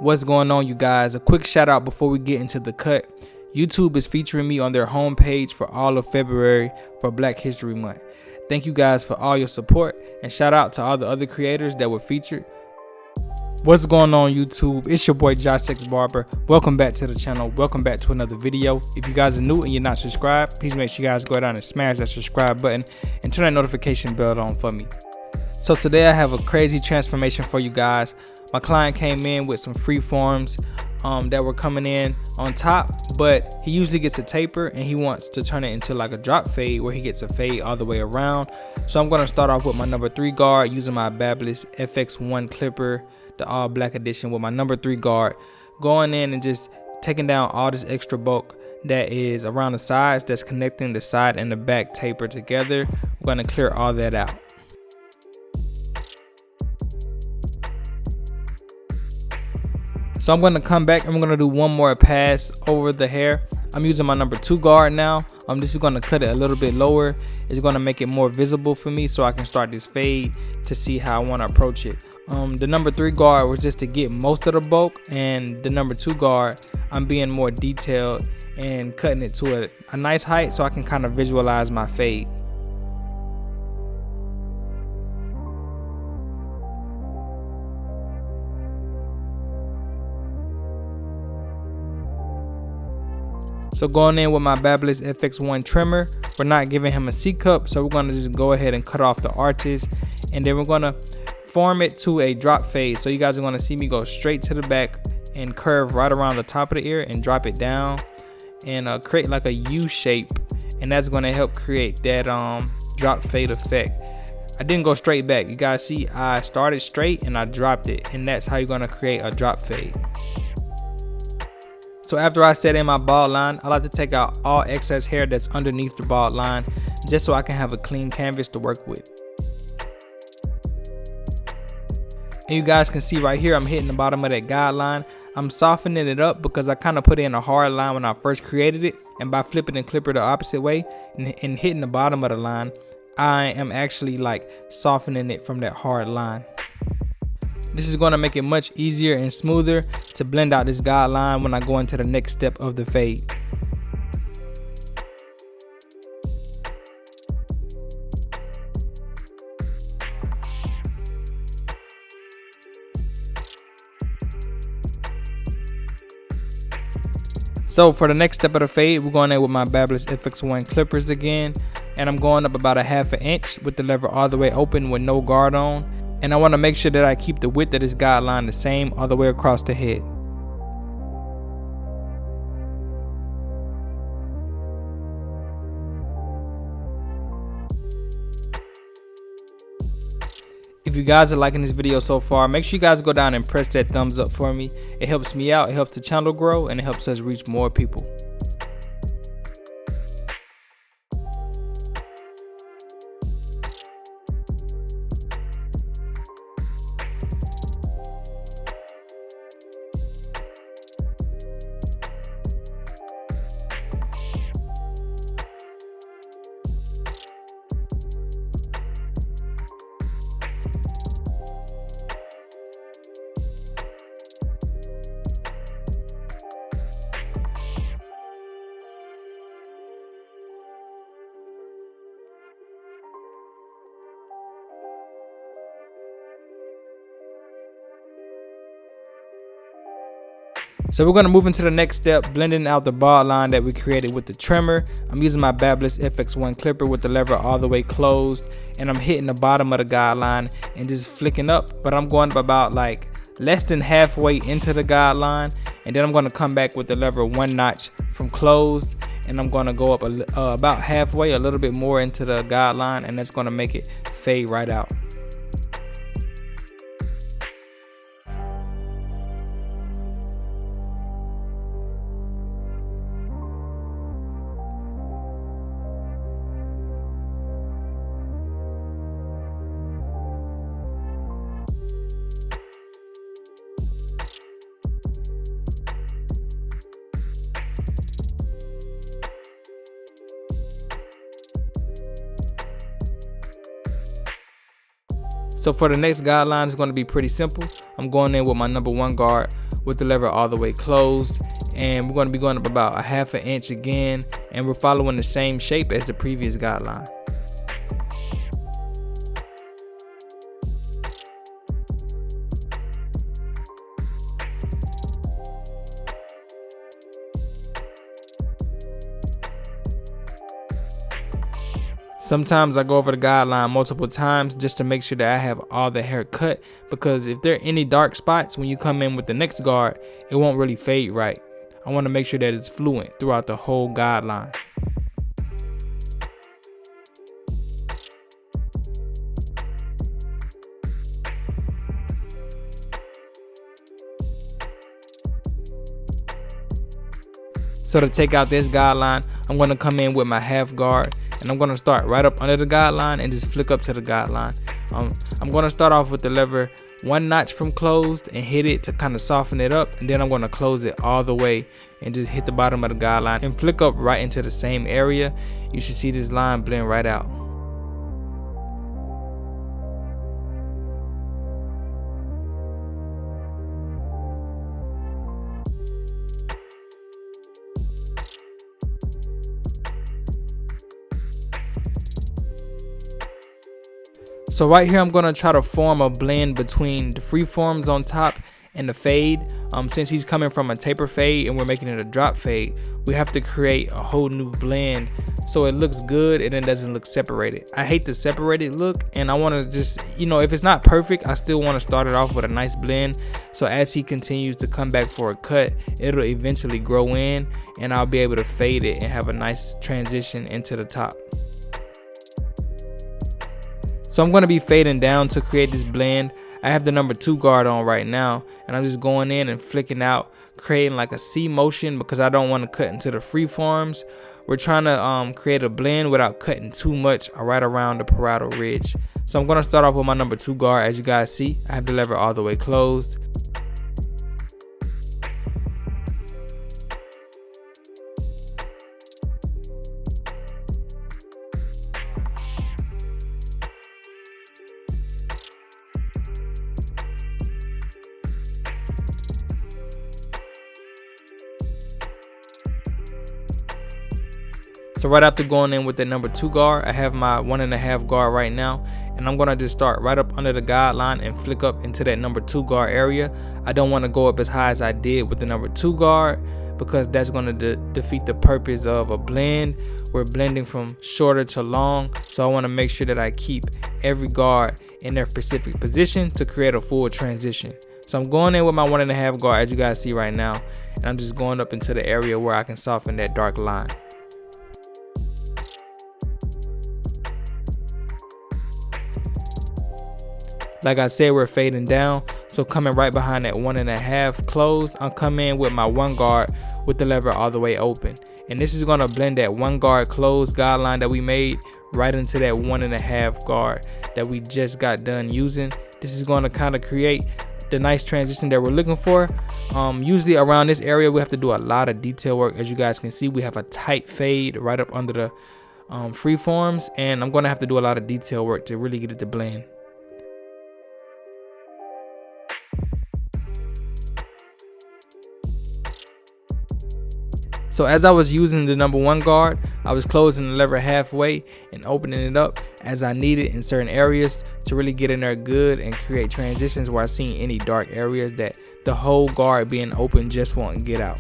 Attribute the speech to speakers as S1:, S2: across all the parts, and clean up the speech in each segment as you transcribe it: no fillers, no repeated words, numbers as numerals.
S1: What's going on, you guys? A quick shout out before we get into the cut. YouTube is featuring me on their homepage for all of February for Black History Month. Thank you guys for all your support, and shout out to all the other creators that were featured. What's going on, YouTube? It's your boy JoshXBarber. Welcome back to the channel. Welcome back to another video. If you guys are new and you're not subscribed, please make sure you guys go down and smash that subscribe button and turn that notification bell on for me. So today I have a crazy transformation for you guys. My client came in with some freeforms that were coming in on top, but he usually gets a taper and he wants to turn it into like a drop fade where he gets a fade all the way around. So I'm going to start off with my number 3 guard using my Babyliss FX1 clipper, the all black edition, with my number 3 guard, going in and just taking down all this extra bulk that is around the sides that's connecting the side and the back taper together. We're going to clear all that out. So I'm going to come back and we're going to do one more pass over the hair. I'm using my number 2 guard now. This is going to cut it a little bit lower. It's going to make it more visible for me so I can start this fade to see how I want to approach it. The number 3 guard was just to get most of the bulk, and the number 2 guard, I'm being more detailed and cutting it to a nice height so I can kind of visualize my fade. So going in with my Babyliss FX1 trimmer, we're not giving him a C cup, so we're going to just go ahead and cut off the arches, and then we're going to form it to a drop fade. So you guys are going to see me go straight to the back and curve right around the top of the ear and drop it down and create like a U shape, and that's going to help create that drop fade effect. I didn't go straight back. You guys see I started straight and I dropped it, and that's how you're going to create a drop fade. So after I set in my bald line, I like to take out all excess hair that's underneath the bald line just so I can have a clean canvas to work with. And you guys can see right here, I'm hitting the bottom of that guideline. I'm softening it up because I kind of put in a hard line when I first created it, and by flipping the clipper the opposite way and hitting the bottom of the line, I am actually like softening it from that hard line. This is going to make it much easier and smoother to blend out this guideline when I go into the next step of the fade. So for the next step of the fade, we're going in with my Babyliss FX1 clippers again, and I'm going up about a ½ inch with the lever all the way open with no guard on. And I want to make sure that I keep the width of this guideline the same all the way across the head. If you guys are liking this video so far, make sure you guys go down and press that thumbs up for me. It helps me out, it helps the channel grow, and it helps us reach more people. So we're going to move into the next step, blending out the bald line that we created with the trimmer. I'm using my Babyliss FX1 clipper with the lever all the way closed, and I'm hitting the bottom of the guideline and just flicking up, but I'm going up about like less than halfway into the guideline, and then I'm going to come back with the lever 1 notch from closed, and I'm going to go up about halfway, a little bit more into the guideline, and that's going to make it fade right out. So for the next guideline, it's going to be pretty simple. I'm going in with my number 1 guard with the lever all the way closed, and we're going to be going up about 1/2 inch again, and we're following the same shape as the previous guideline. Sometimes I go over the guideline multiple times just to make sure that I have all the hair cut, because if there are any dark spots when you come in with the next guard, it won't really fade right. I want to make sure that it's fluent throughout the whole guideline. So to take out this guideline, I'm going to come in with my half guard, and I'm going to start right up under the guideline and just flick up to the guideline. I'm going to start off with the lever 1 notch from closed and hit it to kind of soften it up, and then I'm going to close it all the way and just hit the bottom of the guideline and flick up right into the same area. You should see this line blend right out. So right here, I'm going to try to form a blend between the freeforms on top and the fade. Since he's coming from a taper fade and we're making it a drop fade, we have to create a whole new blend so it looks good and it doesn't look separated. I hate the separated look, and I want to just, if it's not perfect, I still want to start it off with a nice blend. So as he continues to come back for a cut, it'll eventually grow in, and I'll be able to fade it and have a nice transition into the top. So I'm going to be fading down to create this blend. I have the number 2 guard on right now, and I'm just going in and flicking out, creating like a C motion because I don't want to cut into the freeforms. We're trying to create a blend without cutting too much right around the parietal ridge. So I'm going to start off with my number 2 guard. As you guys see, I have the lever all the way closed. So right after going in with the number 2 guard, I have my 1.5 guard right now, and I'm gonna just start right up under the guideline and flick up into that number 2 guard area. I don't want to go up as high as I did with the number 2 guard because that's gonna defeat the purpose of a blend. We're blending from shorter to long, so I want to make sure that I keep every guard in their specific position to create a full transition. So I'm going in with my 1.5 guard, as you guys see right now, and I'm just going up into the area where I can soften that dark line. Like I said, we're fading down, so coming right behind that 1.5 closed, I'm coming in with my 1 guard with the lever all the way open. And this is going to blend that 1 guard closed guideline that we made right into that 1.5 guard that we just got done using. This is going to kind of create the nice transition that we're looking for. Usually around this area, we have to do a lot of detail work. As you guys can see, we have a tight fade right up under the freeforms, and I'm going to have to do a lot of detail work to really get it to blend. So as I was using the number 1 guard, I was closing the lever halfway and opening it up as I needed in certain areas to really get in there good and create transitions where I seen any dark areas that the whole guard being open just won't get out.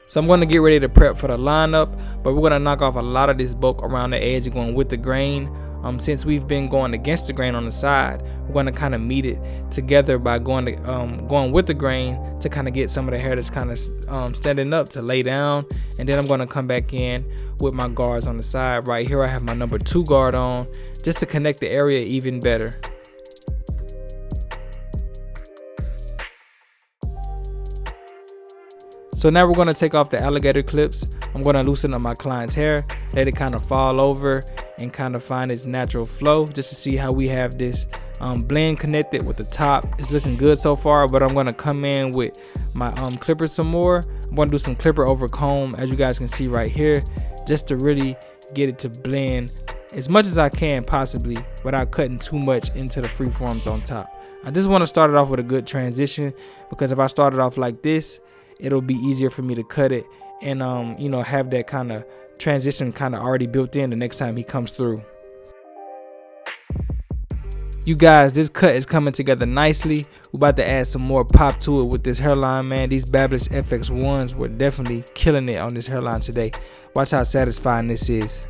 S1: So I'm going to get ready to prep for the lineup, but we're going to knock off a lot of this bulk around the edge going with the grain. Since we've been going against the grain on the side, we're going to kind of meet it together by going with the grain to kind of get some of the hair that's kind of standing up to lay down. And then I'm going to come back in with my guards on the side. Right here I have my number 2 guard on just to connect the area even better. So now we're going to take off the alligator clips. I'm going to loosen up my client's hair, let it kind of fall over and kind of find its natural flow just to see how we have this blend connected with the top. It's looking good so far, but I'm going to come in with my clipper some more. I'm going to do some clipper over comb, as you guys can see right here, just to really get it to blend as much as I can possibly without cutting too much into the freeforms on top. I just want to start it off with a good transition, because if I start it off like this, it'll be easier for me to cut it and you know, have that kind of transition kind of already built in the next time he comes through. You guys, this cut is coming together nicely. We're about to add some more pop to it with this hairline, man. These Babyliss FX1s were definitely killing it on this hairline today. Watch how satisfying this is.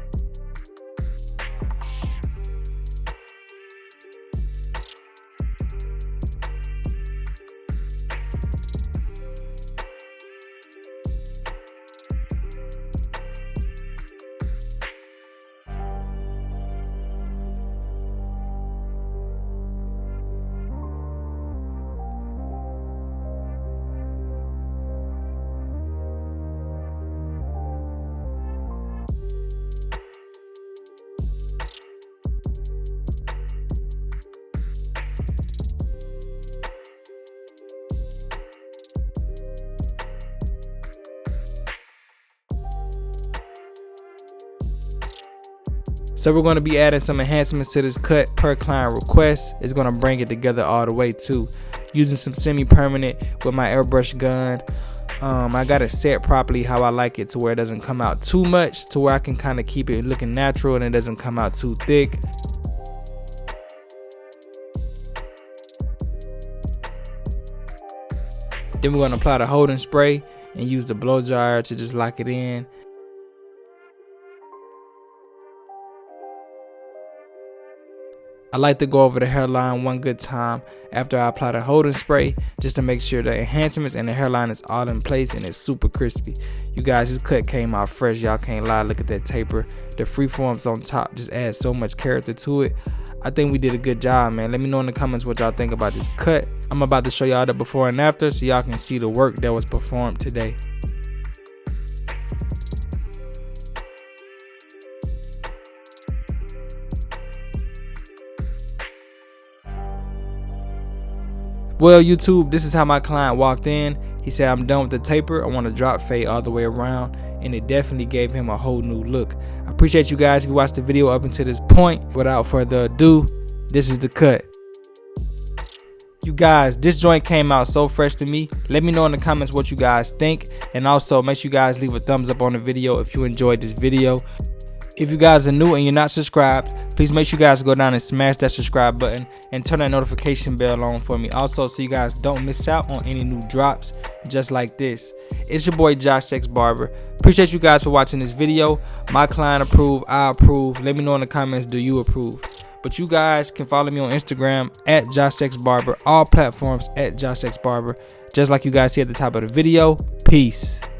S1: So we're going to be adding some enhancements to this cut per client request. It's going to bring it together all the way too. Using some semi-permanent with my airbrush gun. I got it set properly how I like it, to where it doesn't come out too much, to where I can kind of keep it looking natural and it doesn't come out too thick. Then we're going to apply the holding spray and use the blow dryer to just lock it in. I like to go over the hairline one good time after I apply the holding spray, just to make sure the enhancements and the hairline is all in place and it's super crispy. You guys, this cut came out fresh, y'all can't lie. Look at that taper. The freeforms on top just add so much character to it. I think we did a good job, man. Let me know in the comments what y'all think about this cut. I'm about to show y'all the before and after so y'all can see the work that was performed today. Well, YouTube, this is how my client walked in. He said, I'm done with the taper. I want to drop fade all the way around. And it definitely gave him a whole new look. I appreciate you guys if you watched the video up until this point. Without further ado, this is the cut. You guys, this joint came out so fresh to me. Let me know in the comments what you guys think. And also, make sure you guys leave a thumbs up on the video if you enjoyed this video. If you guys are new and you're not subscribed, please make sure you guys go down and smash that subscribe button and turn that notification bell on for me also, so you guys don't miss out on any new drops just like this. It's your boy JoshXBarber. Appreciate you guys for watching this video. My client approved, I approve. Let me know in the comments, do you approve? But you guys can follow me on Instagram at JoshXBarber, all platforms at JoshXBarber. Just like you guys see at the top of the video. Peace.